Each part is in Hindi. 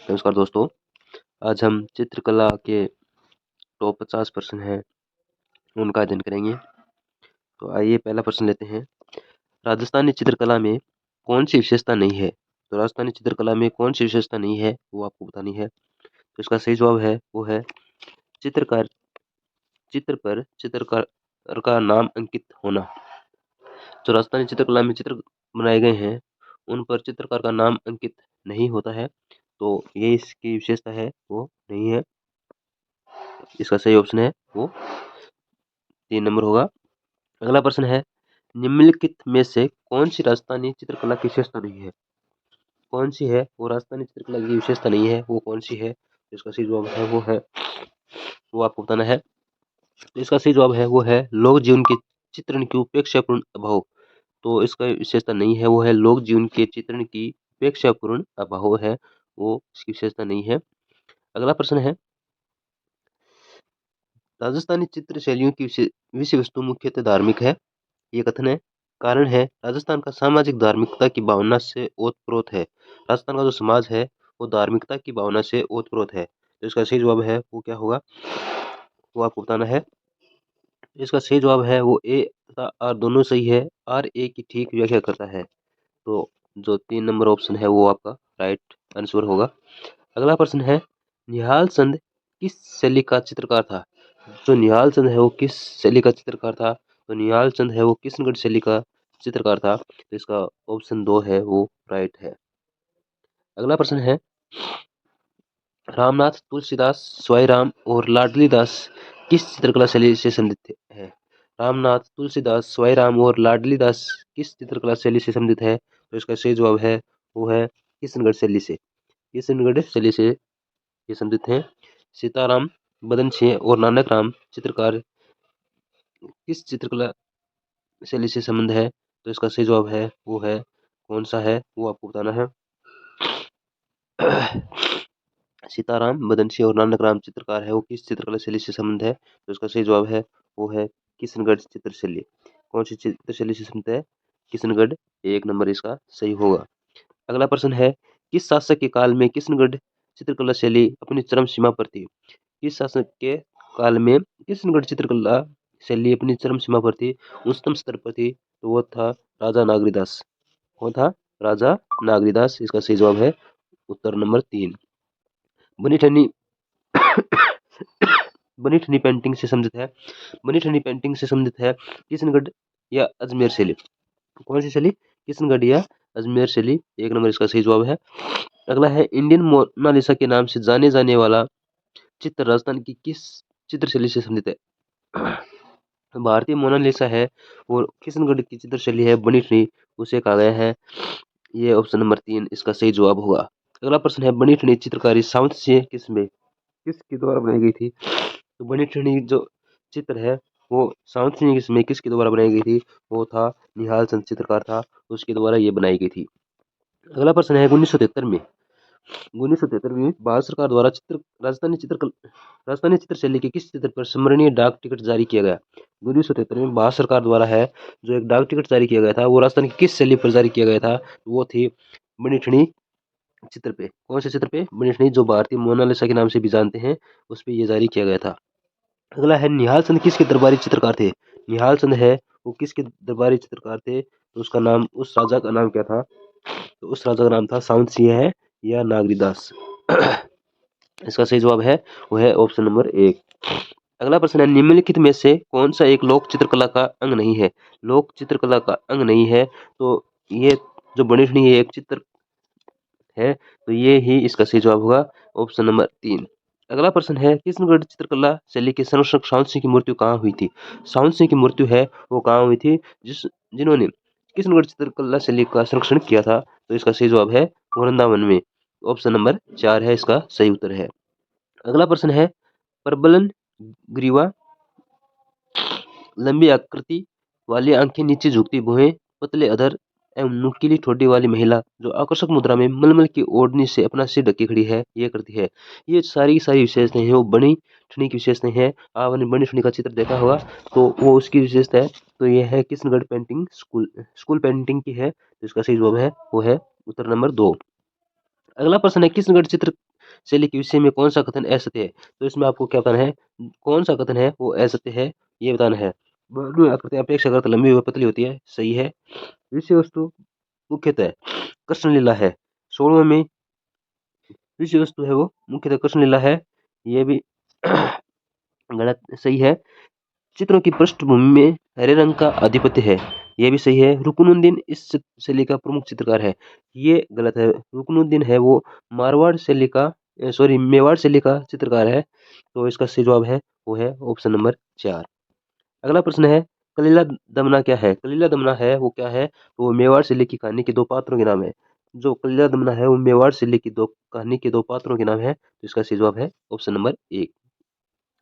नमस्कार दोस्तों, आज हम चित्रकला के टॉप 50 प्रश्न हैं, उनका अध्ययन करेंगे। तो आइए पहला प्रश्न लेते हैं। राजस्थानी चित्रकला में कौन-सी विशेषता नहीं है? तो राजस्थानी चित्रकला में कौन-सी विशेषता नहीं है, वो आपको बतानी है। तो इसका सही जवाब है, वो है चित्रकार चित्र पर चित्रकार का नाम अंकित होना। जो राजस्थानी चित्रकला में चित्र बनाए गए हैं, उन पर चित्रकार का नाम अंकित नहीं होता है, तो ये इसकी विशेषता है, वो नहीं है। इसका सही ऑप्शन है वो 3 नंबर होगा। अगला प्रश्न है, निम्नलिखित में से कौन सी राजस्थानी चित्रकला की विशेषता नहीं है? कौन सी है वो राजस्थानी चित्रकला की विशेषता नहीं है, वो कौन सी है? तो इसका सही जवाब है वो आपको बताना है। तो इसका सही जवाब है वो है लोक जीवन के चित्रण की उपेक्षापूर्ण अभाव। तो इसका विशेषता नहीं है, वो है लोक जीवन के चित्रण की उपेक्षापूर्ण अभाव है, वो इसकी विशेषता नहीं है। अगला प्रश्न है, राजस्थानी चित्र शैलियों की विषय वस्तु मुख्यतः धार्मिक है। ये कथन है। कारण है, राजस्थान का सामाजिक धार्मिकता की भावना से ओतप्रोत है। राजस्थान का जो समाज है, वो धार्मिकता की भावना से ओतप्रोत है। तो इसका सही जवाब है वो क्या होगा, वो आपको बताना है। इसका सही जवाब है वो ए तथा आर दोनों सही है। आर ए की ठीक व्याख्या करता है। तो जो 3 नंबर ऑप्शन है वो आपका राइट आंसर होगा। अगला प्रश्न है, निहाल चंद किस शैली का चित्रकार था? जो निहाल चंद है वो किस शैली का चित्रकार था? तो निहाल चंद है वो किशनगढ़ शैली का चित्रकार था। तो इसका ऑप्शन 2 है वो राइट है। अगला प्रश्न है, रामनाथ, तुलसीदास, स्वाईराम और लाडली दास किस चित्रकला शैली से संबंधित है? रामनाथ, तुलसीदास, स्वाईराम और लाडली दास किस चित्रकला शैली से संबंधित है? तो इसका सही जवाब है वो है किशनगढ़ शैली से। किशनगढ़ शैली से ये संबंधित हैं। सीताराम, बदन सिंह और नानक राम चित्रकार किस चित्रकला शैली से संबंध है? तो इसका सही जवाब है वो है कौन सा है, वो आपको बताना है। सीताराम, बदन सिंह और नानक राम चित्रकार है, वो किस चित्रकला शैली से संबंध है? तो इसका सही जवाब है वो है किशनगढ़ चित्र शैली। कौन सी चित्र शैली से संबंध है? किशनगढ़। 1 नंबर इसका सही होगा। अगला प्रश्न है, किस शासक के काल में किशनगढ़ चित्रकला शैली अपनी चरम सीमा पर थी? किस शासक के काल में किशनगढ़ चित्रकला शैली अपनी चरम सीमा पर थी, उच्चतम स्तर पर थी? तो वो था राजा नागरीदास। कौन था? राजा नागरीदास। इसका सही जवाब है उत्तर नंबर 3। बनी ठनी बनी ठनी पेंटिंग से संबंधित है। बनी ठनी पेंटिंग से संबंधित है किशनगढ़ या अजमेर शैली? कौन सी शैली? किशनगढ़ या अजमेर शैली। 1 नंबर इसका सही जवाब है। अगला है, इंडियन मोनालिसा के नाम से जाने जाने वाला चित्र राजस्थान की किस चित्र शैली से संबंधित है? भारतीय मोनालिसा है वो किशनगढ़ की चित्र शैली है, बनी ठनी उसे कहा गया है। ये ऑप्शन नंबर 3 इसका सही जवाब होगा। अगला प्रश्न है, बनी ठनी चित्रकारी साउथ से किसके द्वारा बनाई गई थी? तो बनी ठनी जो चित्र है वो साउथ से किसके द्वारा बनाई गई थी? वो था निहाल चंद चित्रकार था, उसके द्वारा ये बनाई गई थी। अगला प्रश्न है, 1973 में भारत सरकार द्वारा राजस्थानी चित्र शैली के किस चित्र पर स्मरणीय डाक टिकट जारी किया गया? 1973 में भारत सरकार द्वारा है जो एक डाक टिकट जारी किया गया था, वो राजस्थान की किस शैली पर जारी किया गया था? वो थी बनी ठनी चित्र पे। कौन से चित्र पे? बनी ठनी, जो भारतीय मोनालिसा के नाम से भी जानते हैं, उस पे ये जारी किया गया था। अगला है, निहाल चंद किसके दरबारी चित्रकार थे? निहाल चंद है वो किसके दरबारी चित्रकार थे? तो उसका नाम, उस राजा का नाम क्या था? तो उस राजा का नाम था साउंत सिंह है या नागरीदास। इसका सही जवाब है वो है ऑप्शन नंबर 1। अगला प्रश्न है, निम्नलिखित में से कौन सा एक लोक चित्रकला का अंग नहीं है? लोक चित्रकला का अंग नहीं है, तो ये जो बनी ठनी एक चित्र है, तो ये ही इसका सही जवाब होगा ऑप्शन नंबर 3। अगला प्रश्न है, किशनगढ़ चित्रकला शैली के संरक्षक साउंत सिंह की मृत्यु कहाँ हुई थी? साउंत सिंह की मृत्यु है वो कहाँ हुई थी? जिन्होंने किशनगढ़ चित्रकला शैली का संरक्षण किया था। तो इसका सही जवाब है वृंदावन में। ऑप्शन नंबर 4 है इसका सही उत्तर है। अगला प्रश्न है, प्रबलन ग्रीवा, लंबी आकृति वाली आंखें, नीचे झुकती भुहें, पतले अधर एवं नुकीली ठोड़ी वाली महिला जो आकर्षक मुद्रा में मलमल की ओढ़नी से अपना सिर ढकी खड़ी है, ये करती है। ये सारी की सारी विशेषताएं हैं वो बनी ठनी की विशेषताएं हैं। आपने बनी ठनी का चित्र देखा होगा, तो वो उसकी विशेषता है। तो ये है किशनगढ़ पेंटिंग स्कूल पेंटिंग की है। तो इसका सही जवाब है वो है उत्तर नंबर 2। अगला प्रश्न है, किशनगढ़ चित्र शैली के विषय में कौन सा कथन असत्य है। तो इसमें आपको क्या बताना है, कौन सा कथन है वो असत्य है, ये बताना है। वर्णों आकृति अपेक्षाकृत लंबी व पतली होती है, सही है। विषय वस्तु मुख्यतः कृष्ण लीला है, 16वें में विषय वस्तु है वो मुख्यतः कृष्ण लीला है, ये भी गलत, सही है। चित्रों की पृष्ठभूमि में हरे रंग का आधिपत्य है, ये भी सही है। रुकनुद्दीन इस शैली का प्रमुख चित्रकार है, ये गलत है। रुकनुद्दीन है वो मारवाड़ शैली का सॉरी मेवाड़ शैली का चित्रकार है, तो इसका सही जवाब है वो है ऑप्शन नंबर 4। अगला प्रश्न है, कलीला दमना क्या है। कलीला दमना है वो क्या है, तो वो मेवाड़ शैली की कहानी के दो पात्रों के नाम है। जो कलीला दमना है वो मेवाड़ शैली की दो कहानी के दो पात्रों के नाम है, तो इसका सही जवाब है ऑप्शन नंबर 1।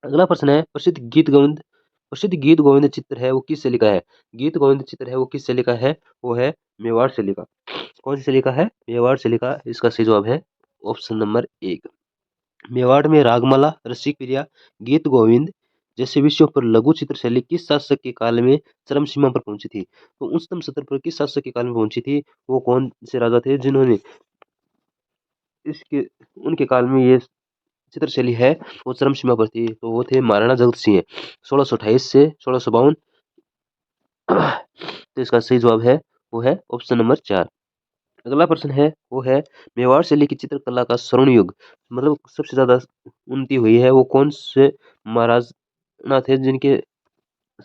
अगला प्रश्न है, प्रसिद्ध गीत गोविंद चित्र है वो किस शैली का है। गीत गोविंद चित्र है वो किस शैली का है, वो है मेवाड़ शैली का। कौन सी शैली का है, मेवाड़ शैली का। इसका सही जवाब है ऑप्शन नंबर 1। मेवाड़ में रागमाला, रसिक प्रिया, गीत गोविंद जैसे विषयों पर लघु चित्र शैली किस शासक के काल में चरम सीमा पर पहुंची थी। तो उच्चतम स्तर पर किस शासक के काल में पहुंची थी, वो कौन से राजा थे जिन्होंने इसके उनके काल में ये चित्र शैली है वो चरम सीमा पर थी, तो वो थे महाराणा जगत सिंह। 1628 से 1652। तो इसका सही जवाब है वो है ऑप्शन नंबर 4। अगला प्रश्न है वो है, मेवाड़ शैली की चित्रकला का स्वर्ण युग मतलब सबसे ज्यादा उन्नति हुई है वो कौन से महाराज ना थे जिनके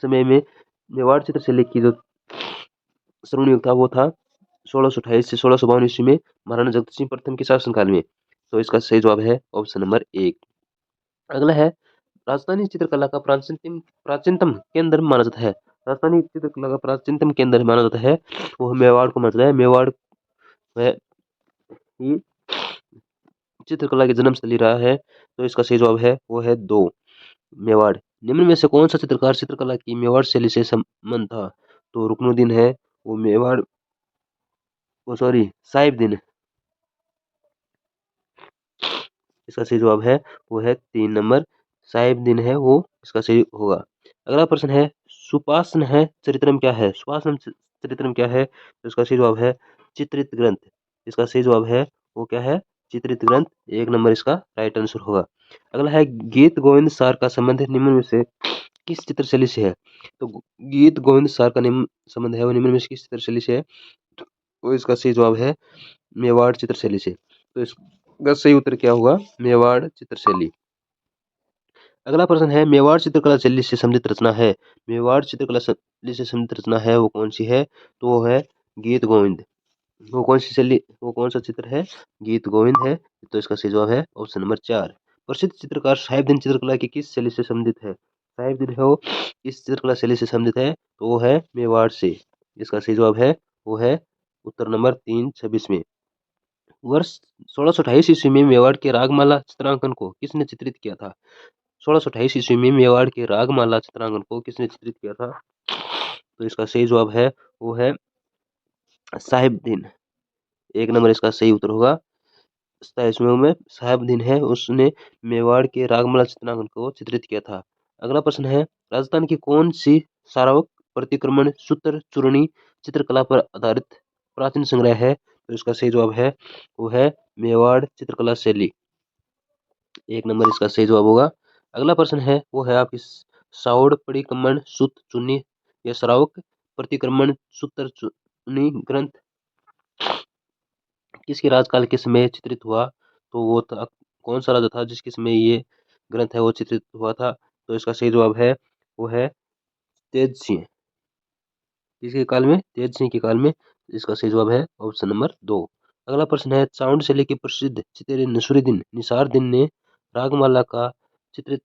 समय में मेवाड़ चित्र शैली की जो स्वर्ण युग था वो था 1628 से 1652 ईस्वी में महाराणा जगत सिंह प्रथम के शासनकाल में। तो इसका सही जवाब है ऑप्शन नंबर 1। अगला है, राजस्थानी चित्रकला का प्राचीनतम केंद्र माना जाता है। राजस्थानी चित्रकला का प्राचीनतम केंद्र माना जाता है वो मेवाड़ को माना जाता है। मेवाड़ वह ही चित्रकला की जन्मस्थली रहा है, तो इसका सही जवाब है वो है 2 मेवाड़। निम्न में से कौन सा चित्रकार चित्रकला की मेवाड़ शैली से संबंध था। तो रुकनुद्दीन है वो मेवाड़, वो सॉरी साहिबदीन, इसका सही जवाब है वो है 3 नंबर साहिबदीन है वो इसका सही होगा। अगला प्रश्न है, सुपासन है चरित्रम क्या है। सुपासन चरित्रम क्या है, तो इसका सही जवाब है चित्रित ग्रंथ। इसका सही जवाब है वो क्या है, चित्रित ग्रंथ। 1 नंबर इसका राइट आंसर होगा। अगला है, गीत गोविंद सार का संबंध निम्न में से किस चित्रशैली से है। तो गीत गोविंद सार का निम्न संबंध है वो निम्न में से किस चित्रशैली से है, तो इसका सही जवाब है मेवाड़ चित्रशैली से। तो इसका सही उत्तर क्या होगा, मेवाड़ चित्रशैली। अगला प्रश्न है, मेवाड़ चित्रकला शैली से संबंधित रचना है। मेवाड़ चित्रकला शैली से संबंधित रचना है वो कौन सी है, तो वो है गीत गोविंद। वो कौन सी शैली, वो कौन सा चित्र है, गीत गोविंद है। तो इसका सही जवाब है ऑप्शन नंबर 4। प्रसिद्ध चित्रकार साहिबदीन चित्रकला की किस शैली से संबंधित है। साहिबदीन है वो किस चित्रकला शैली से संबंधित है, तो वो है मेवाड़ से। इसका सही जवाब है वो है उत्तर नंबर 3 26 में। वर्ष 1628 ईस्वी में मेवाड़ के रागमाला चित्रांकन को किसने चित्रित किया था। 1628 ईस्वी में मेवाड़ के रागमाला चित्रांकन को किसने चित्रित किया था, तो इसका सही जवाब है वो है साहिबदीन। 1 नंबर इसका सही उत्तर होगा। 27वें में साहिबदीन है उसने मेवाड़ के रागमाला चित्रांकन को चित्रित किया था। अगला प्रश्न है, राजस्थान की कौन सी सारावक प्रतिक्रमण सूत्र चूर्णी चित्रकला पर आधारित प्राचीन संग्रह है, तो इसका सही जवाब है वो है मेवाड़ चित्रकला शैली। 1 नंबर इसका सही जवाब होगा। अगला प्रश्न है वो है आपकी साउड़ परिक्रमण सूत्र चूर्णी या श्रावक प्रतिक्रमण सूत्र चूर्णी ग्रंथ किसके राजकाल के समय चित्रित हुआ, तो वो था कौन सा राजा था जिसके समय ये ग्रंथ है वो चित्रित हुआ था, तो इसका सही जवाब है वो है तेज सिंह। किसके काल में, तेज सिंह के काल में। इसका सही जवाब है ऑप्शन नंबर 2। अगला प्रश्न है, चाउंड शैली के प्रसिद्ध चित्रे नसरुद्दीन निसार ने रागमाला का चित्रित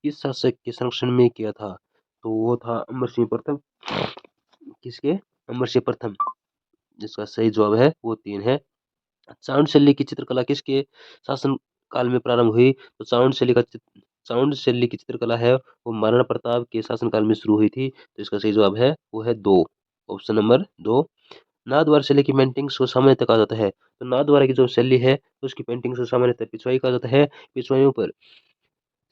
किस शासक के संरक्षण में किया था, तो वो था अमर सिंह प्रथम। किसके, अमर सिंह प्रथम। जिसका सही जवाब है वो 3 है। चाउंड शैली की चित्रकला किसके शासन काल में प्रारंभ हुई, तो चाउंड शैली की चित्रकला है वो महाराणा प्रताप के शासनकाल में शुरू हुई थी, तो इसका सही जवाब है वो है 2, ऑप्शन नंबर 2। नाथद्वारा शैली की पेंटिंग्स को सामान्यतः कहा जाता है, तो नाथद्वारा की जो शैली है उसकी पेंटिंग्स को सामान्यतः पिछवाई कहा जाता है। पिछवाइयों पर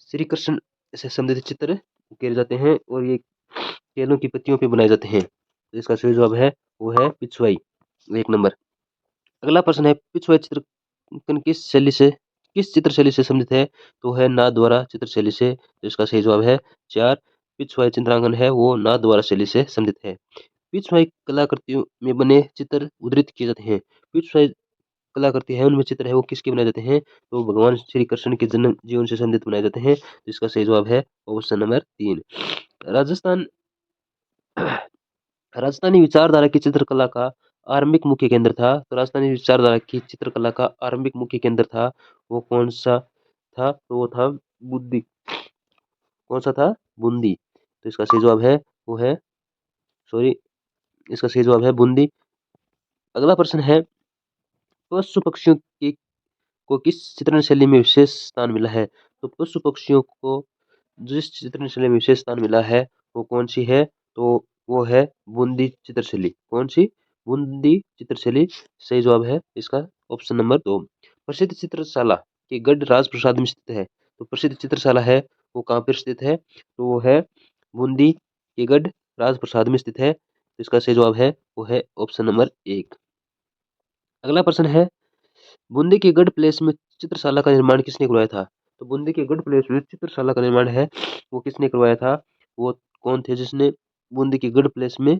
श्री कृष्ण से संबंधित चित्र उकेरे जाते हैं और ये केलों की पत्तियों पे बनाए जाते हैं, तो इसका सही जवाब है वो है पिछवाई। 1 नंबर। अगला प्रश्न है, पिछवाई चित्रकन किस शैली से किस चित्रशैली से संबंधित है? तो है नाथ द्वारा चित्रशैली से। तो इसका सही जवाब है 4। पिछवाई चित्रांकन है वो नाथ द्वारा शैली से संबंधित है। पिछवाई कलाकृतियों में बने चित्र उद्धृत किए जाते हैं। पिछवाई कलाकृति है उनमें चित्र है वो किसके बनाए जाते हैं? तो भगवान श्री कृष्ण के जन्म जीवन से संबंधित बनाए जाते हैं। तो इसका सही जवाब है ऑप्शन नंबर 3। राजस्थान राजस्थानी विचारधारा की चित्रकला का आरंभिक मुख्य केंद्र था। तो राजस्थानी विचारधारा की चित्रकला का आरंभिक मुख्य केंद्र था वो कौन सा था? तो वो था बुद्धि। कौन सा था? बूंदी। तो इसका सही जवाब है वो है सॉरी इसका सही जवाब है बूंदी। अगला प्रश्न है पशु पक्षियों की को किस चित्रण शैली में विशेष स्थान मिला है? तो पशु पक्षियों को जिस चित्रण शैली में विशेष स्थान मिला है वो कौन सी है? तो वो है बूंदी चित्रशैली। कौन सी? बूंदी चित्रशैली। सही जवाब है इसका ऑप्शन नंबर 2। प्रसिद्ध चित्रशाला के गढ़ राजप्रसाद में स्थित है। तो प्रसिद्ध चित्रशाला है वो कहाँ पर स्थित है? तो वो है बूंदी के गढ़ राजप्रसाद में स्थित है। तो इसका सही जवाब है वो है ऑप्शन नंबर 1। अगला प्रश्न है बूंदी के गढ़ प्लेस में चित्रशाला का निर्माण किसने करवाया था? तो बूंदी के गढ़ प्लेस में चित्रशाला का निर्माण है वो किसने करवाया था? वो कौन थे जिसने बूंदी के गढ़ प्लेस में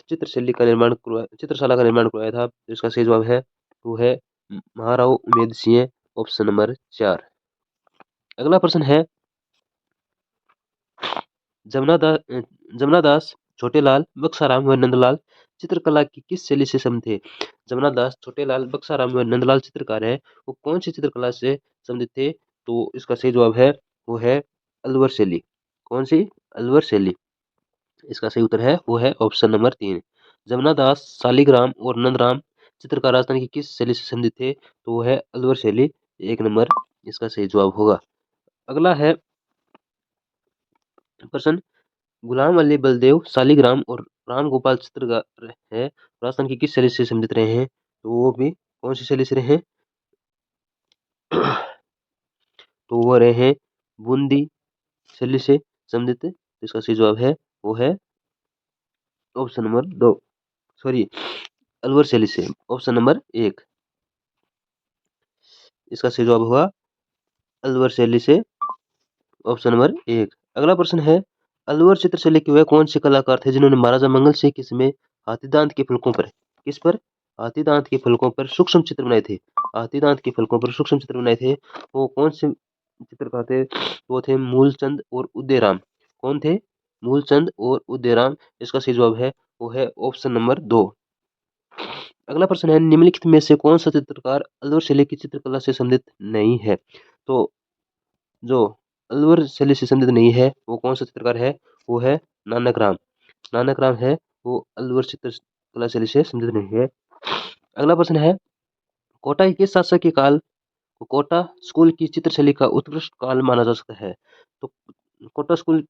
चित्रशाला का निर्माण करवाया था? तो इसका सही जवाब है वो है महाराव उमेद सिंह। Option number 4। अगला प्रश्न है जमुना दास छोटेलाल बक्साराम व नंदलाल चित्रकला की किस शैली से संबंधित थे? जमुना दास छोटेलाल बक्साराम व नंदलाल चित्रकार है वो कौन सी चित्रकला से संबंधित थे? तो इसका सही जवाब है वो है अलवर शैली। कौन सी? अलवर शैली। इसका सही उत्तर है वो है ऑप्शन नंबर 3। जमुना दास शालिग्राम और नंदराम चित्रकार राजस्थान की किस शैली से संबंधित थे? तो वो है अलवर शैली। 1 नंबर इसका सही जवाब होगा। अगला है प्रश्न गुलाम अली बलदेव शालिग्राम और राम गोपाल चित्रकार है राजस्थान की किस शैली से संबंधित रहे हैं? तो वो भी कौन सी शैली से रहे हैं? तो वो रहे हैं बूंदी शैली से संबंधित। इसका सही जवाब है वो है ऑप्शन नंबर 2 सॉरी अलवर शैली से। ऑप्शन नंबर 1 इसका सही जवाब होगा अलवर शैली से। Option number 1। अगला प्रश्न है अलवर चित्रशैली के वे कौन से कलाकार थे जिन्होंने महाराजा मंगल सिंह के समय हाथी दांत के फलकों पर किस पर? हाथी दांत के फलकों पर सूक्ष्म चित्र बनाए थे। हाथी दांत के फलकों पर सूक्ष्म चित्र बनाए थे वो कौन से चित्रकार थे? वो थे मूलचंद और उदयराम। कौन थे? मूलचंद और उदयराम। इसका सही जवाब है वो है ऑप्शन नंबर 2। अगला प्रश्न है निम्नलिखित में से कौन सा चित्रकार अलवर शैली की चित्रकला से संबंधित नहीं है? तो जो अलवर शैली से संबंधित नहीं है वो कौन सा चित्रकार है? वो है नानक राम। नानक राम है वो अलवर चित्रकला शैली से संबंधित नहीं है। अगला प्रश्न है कोटा के शासक के काल को कोटा स्कूल की चित्रशैली का उत्कृष्ट काल माना जा सकता है। तो कोटा स्कूल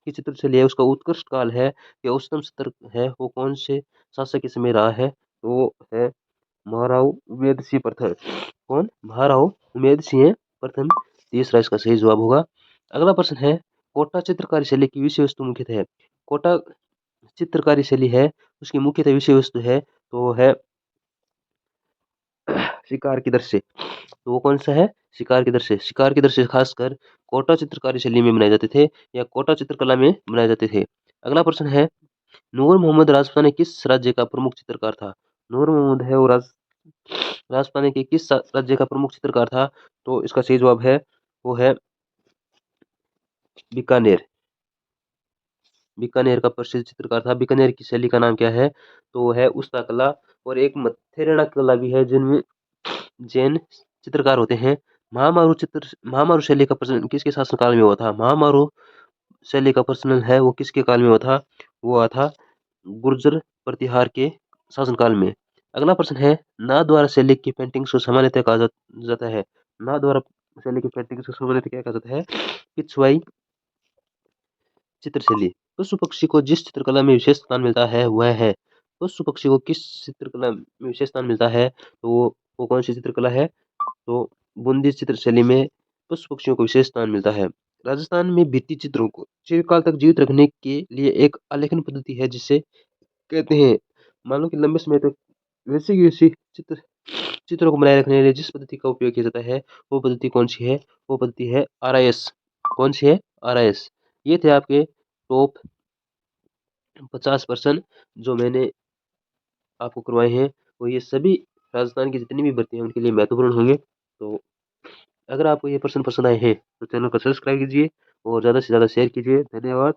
की चित्रशैली है उसका उत्कृष्ट काल है या उच्चतम स्तर है वो कौन से शासक के समय रहा है? वो है महाराव उमेद सिंह प्रथम। कौन? महाराव उमेद सिंह प्रथम। तीसरा इसका सही जवाब होगा। अगला प्रश्न है कोटा चित्रकारी शैली की विषय वस्तु मुख्यतः है। कोटा चित्रकारी शैली है उसकी मुख्यतः विषय वस्तु है तो वो है शिकार की दृश्य। तो वो कौन सा है? शिकार के दृश्य। शिकार के दृश्य खासकर कोटा चित्रकारी शैली में बनाए जाते थे या कोटा चित्रकला में बनाए जाते थे। अगला प्रश्न है नूर मोहम्मद राजपूताना किस राज्य का प्रमुख चित्रकार था? नूर मोहम्मद है वो राजपूताना के किस राज्य का प्रमुख चित्रकार था? तो इसका सही जवाब है वो है बीकानेर। बीकानेर का प्रसिद्ध चित्रकार था। बीकानेर की शैली का नाम क्या है? तो वो है उस्ता कला। और एक मत्थेरना कला भी है जिनमें जैन चित्रकार होते हैं। महामारू शैली का प्रचलन किसके शासनकाल में हुआ था? महामारू शैली का प्रचलन है वो किसके काल में हुआ था? वो हुआ था गुर्जर प्रतिहार के शासनकाल में। अगला प्रश्न है नाथ द्वारा शैली की पेंटिंग्स को सामान्यतः कहा जाता है। नाथ द्वारा शैली की पेंटिंग्स को सामान्यतः क्या कहा जाता है? पिछवाई चित्रशैली। पशु पक्षी को जिस चित्रकला में विशेष स्थान मिलता है वह है पशु पक्षी को किस चित्रकला में विशेष स्थान मिलता है? तो वो कौन सी चित्रकला है? तो बूंदी चित्रशैली में पशु पक्षियों को विशेष स्थान मिलता है। राजस्थान में भित्ति चित्रों को चिरकाल तक जीवित रखने के लिए एक आलेखन पद्धति है जिसे कहते हैं। मान लो कि लंबे समय तक वैसी की वैसी चित्र चित्रों को बनाए रखने के लिए जिस पद्धति का उपयोग किया जाता है वो पद्धति कौन सी है? वो पद्धति है RIS। कौन सी है? RIS। ये थे आपके टॉप 50 प्रश्न जो मैंने आपको करवाए हैं। और ये सभी राजस्थान की जितनी भी भर्तियां उनके लिए महत्वपूर्ण होंगे। तो अगर आपको ये प्रश्न पसंद आए हैं तो चैनल को सब्सक्राइब कीजिए और ज़्यादा से ज़्यादा शेयर कीजिए। धन्यवाद।